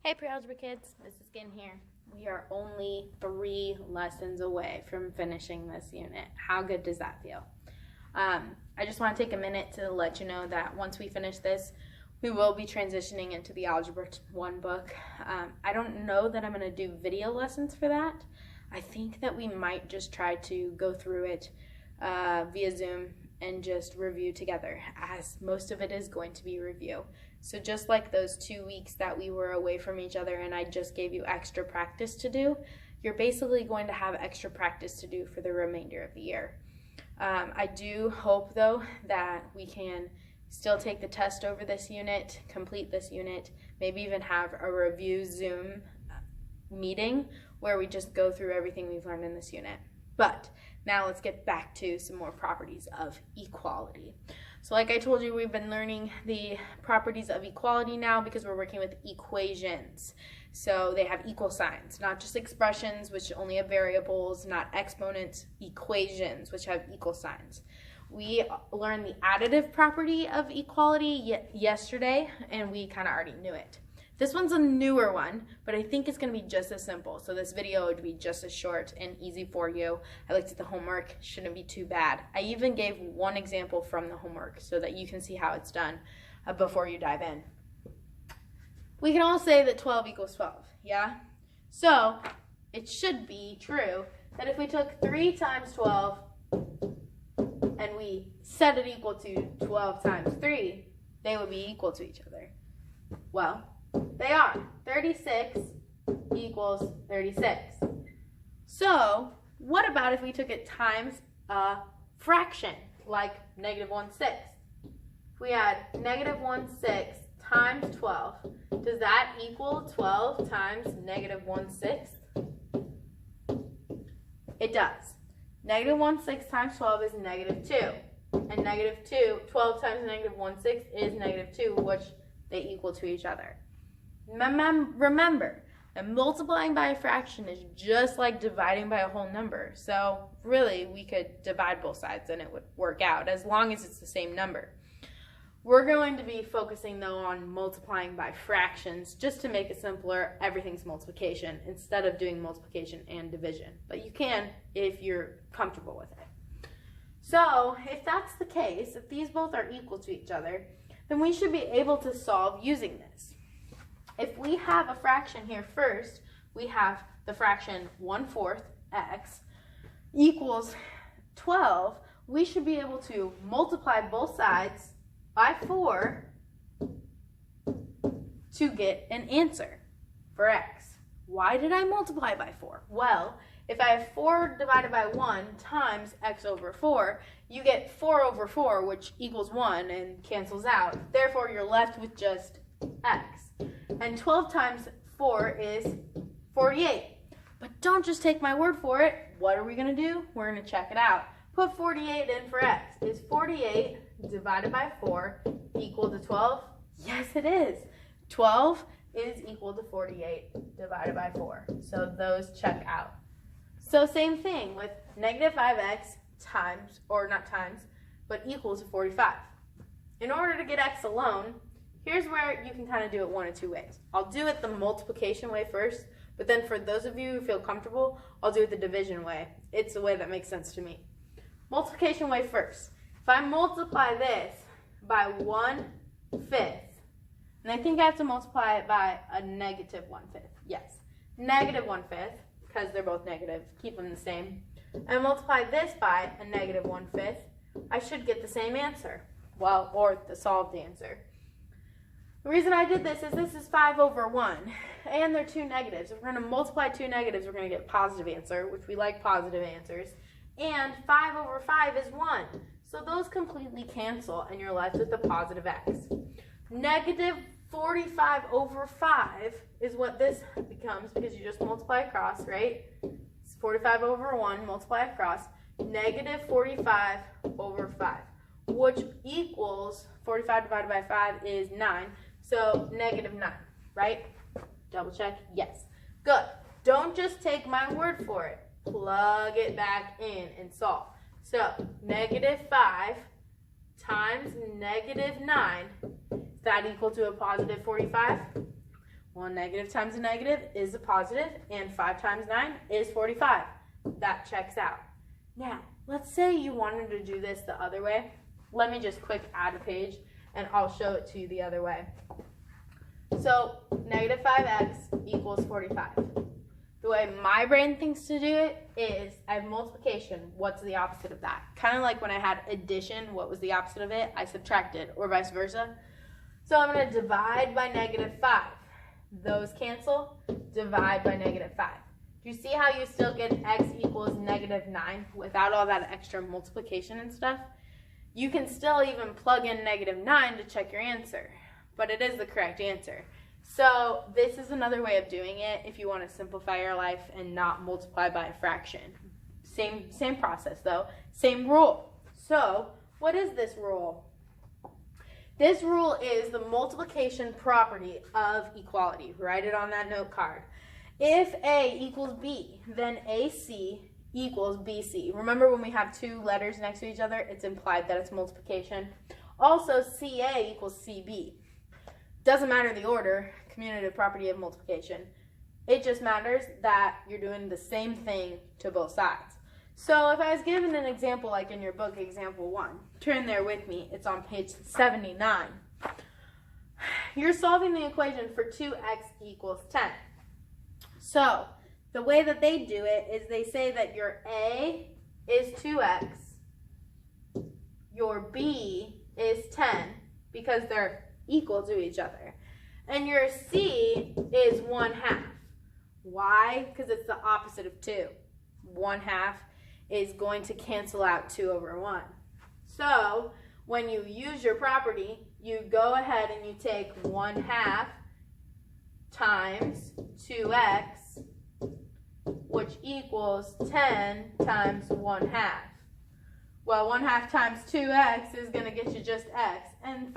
Hey pre-algebra kids, Mrs. Ginn here. We are only 3 lessons away from finishing this unit. How good does that feel? I just want to take a minute to let you know that once we finish this, we will be transitioning into the Algebra 1 book. I don't know that I'm going to do video lessons for that. I think that we might just try to go through it via Zoom and just review together, as most of it is going to be review. So just like those 2 weeks that we were away from each other and I just gave you extra practice to do, you're basically going to have extra practice to do for the remainder of the year. I do hope though that we can still take the test over this unit, complete this unit, maybe even have a review Zoom meeting where we just go through everything we've learned in this unit. But now let's get back to some more properties of equality. So like I told you, we've been learning the properties of equality now because we're working with equations. So they have equal signs, not just expressions, which only have variables, not exponents, equations, which have equal signs. We learned the additive property of equality yesterday, and we kind of already knew it. This one's a newer one, but I think it's going to be just as simple. So this video would be just as short and easy for you. I looked at the homework, shouldn't be too bad. I even gave one example from the homework so that you can see how it's done before you dive in. We can all say that 12 equals 12, yeah? So it should be true that if we took 3 times 12 and we set it equal to 12 times 3, they would be equal to each other. Well, they are. 36 equals 36. So what about if we took it times a fraction, like negative 1/6? If we had negative 1/6 times 12, does that equal 12 times negative 1/6? It does. Negative 1/6 times 12 is negative 2. And negative 2, 12 times negative 1/6 is negative 2, which they equal to each other. Remember that multiplying by a fraction is just like dividing by a whole number. So really, we could divide both sides and it would work out as long as it's the same number. We're going to be focusing though on multiplying by fractions just to make it simpler. Everything's multiplication instead of doing multiplication and division. But you can if you're comfortable with it. So if that's the case, if these both are equal to each other, then we should be able to solve using this. If we have a fraction here first, we have the fraction 1/4 x equals 12. We should be able to multiply both sides by 4 to get an answer for x. Why did I multiply by 4? Well, if I have 4 divided by 1 times x over 4, you get 4 over 4, which equals 1 and cancels out. Therefore, you're left with just x. And 12 times 4 is 48. But don't just take my word for it. What are we going to do? We're going to check it out. Put 48 in for x. Is 48 divided by 4 equal to 12? Yes, it is. 12 is equal to 48 divided by 4. So those check out. So same thing with negative 5x times, or not times, but equals to 45. In order to get x alone, here's where you can kind of do it one of 2 ways. I'll do it the multiplication way first, but then for those of you who feel comfortable, I'll do it the division way. It's the way that makes sense to me. Multiplication way first. If I multiply this by 1/5, and I think I have to multiply it by a negative 1/5. Yes, negative 1/5, because they're both negative. Keep them the same. And multiply this by a negative 1/5, I should get the same answer. Well, or the solved answer. The reason I did this is 5 over 1, and they're 2 negatives. If we're going to multiply 2 negatives, we're going to get a positive answer, which we like positive answers. And 5 over 5 is 1. So those completely cancel, and you're left with a positive x. Negative 45 over 5 is what this becomes, because you just multiply across, right? It's 45 over 1, multiply across. Negative 45 over 5, which equals 45 divided by 5 is 9. So negative 9, right? Double check, yes. Good. Don't just take my word for it. Plug it back in and solve. So negative 5 times negative 9, is that equal to a positive 45? Well, negative times a negative is a positive, and 5 times 9 is 45. That checks out. Now, let's say you wanted to do this the other way. Let me just quick add a page, and I'll show it to you the other way. So, negative 5x equals 45. The way my brain thinks to do it is I have multiplication. What's the opposite of that? Kind of like when I had addition, what was the opposite of it? I subtracted, or vice versa. So I'm going to divide by negative 5. Those cancel. Divide by negative 5. Do you see how you still get x equals negative 9 without all that extra multiplication and stuff? You can still even plug in negative 9 to check your answer, but it is the correct answer. So this is another way of doing it if you want to simplify your life and not multiply by a fraction. Same process though, same rule. So what is this rule? This rule is the multiplication property of equality. Write it on that note card. If A equals B, then AC equals BC. Remember when we have two letters next to each other, it's implied that it's multiplication. Also, CA equals CB. Doesn't matter the order, commutative property of multiplication. It just matters that you're doing the same thing to both sides. So if I was given an example like in your book, example 1, turn there with me. It's on page 79. You're solving the equation for 2x equals 10. So the way that they do it is they say that your A is 2x, your B is 10, because they're equal to each other. And your C is 1/2. Why? Because it's the opposite of 2. 1/2 is going to cancel out 2 over 1. So when you use your property, you go ahead and you take 1/2 times 2x, which equals 10 times 1/2. Well, 1/2 times 2x is going to get you just x. And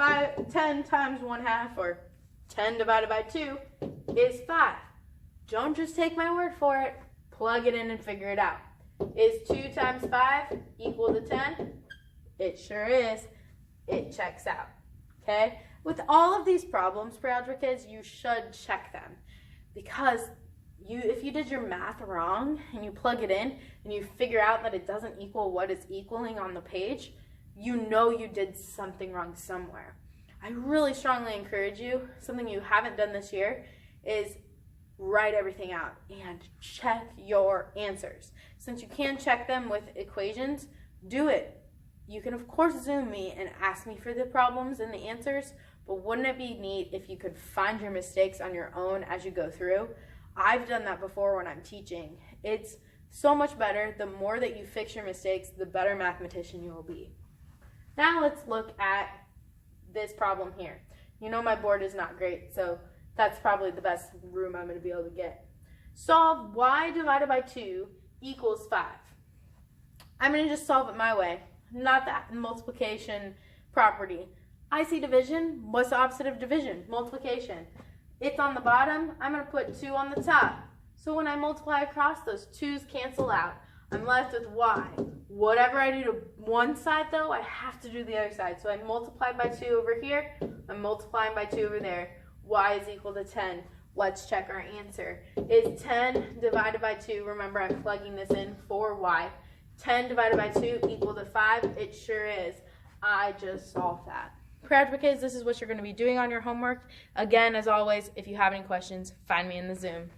10 times 1/2, or 10 divided by 2, is 5. Don't just take my word for it. Plug it in and figure it out. Is 2 times 5 equal to 10? It sure is. It checks out. Okay? With all of these problems, pre-algebra kids, you should check them. Because if you did your math wrong and you plug it in and you figure out that it doesn't equal what it's equaling on the page, you know you did something wrong somewhere. I really strongly encourage you, something you haven't done this year, is write everything out and check your answers. Since you can check them with equations, do it. You can of course Zoom me and ask me for the problems and the answers, but wouldn't it be neat if you could find your mistakes on your own as you go through? I've done that before when I'm teaching. It's so much better. The more that you fix your mistakes, the better mathematician you will be. Now let's look at this problem here. You know my board is not great, so that's probably the best room I'm going to be able to get. Solve y divided by 2 equals 5. I'm going to just solve it my way, not that multiplication property. I see division. What's the opposite of division? Multiplication. It's on the bottom. I'm going to put 2 on the top. So when I multiply across, those 2's cancel out. I'm left with y. Whatever I do to one side, though, I have to do the other side. So I multiply by 2 over here. I'm multiplying by 2 over there. Y is equal to 10. Let's check our answer. Is 10 divided by 2, remember I'm plugging this in for y. 10 divided by 2 equal to 5. It sure is. I just solved that. Pre-algebra kids, this is what you're going to be doing on your homework. Again, as always, if you have any questions, find me in the Zoom.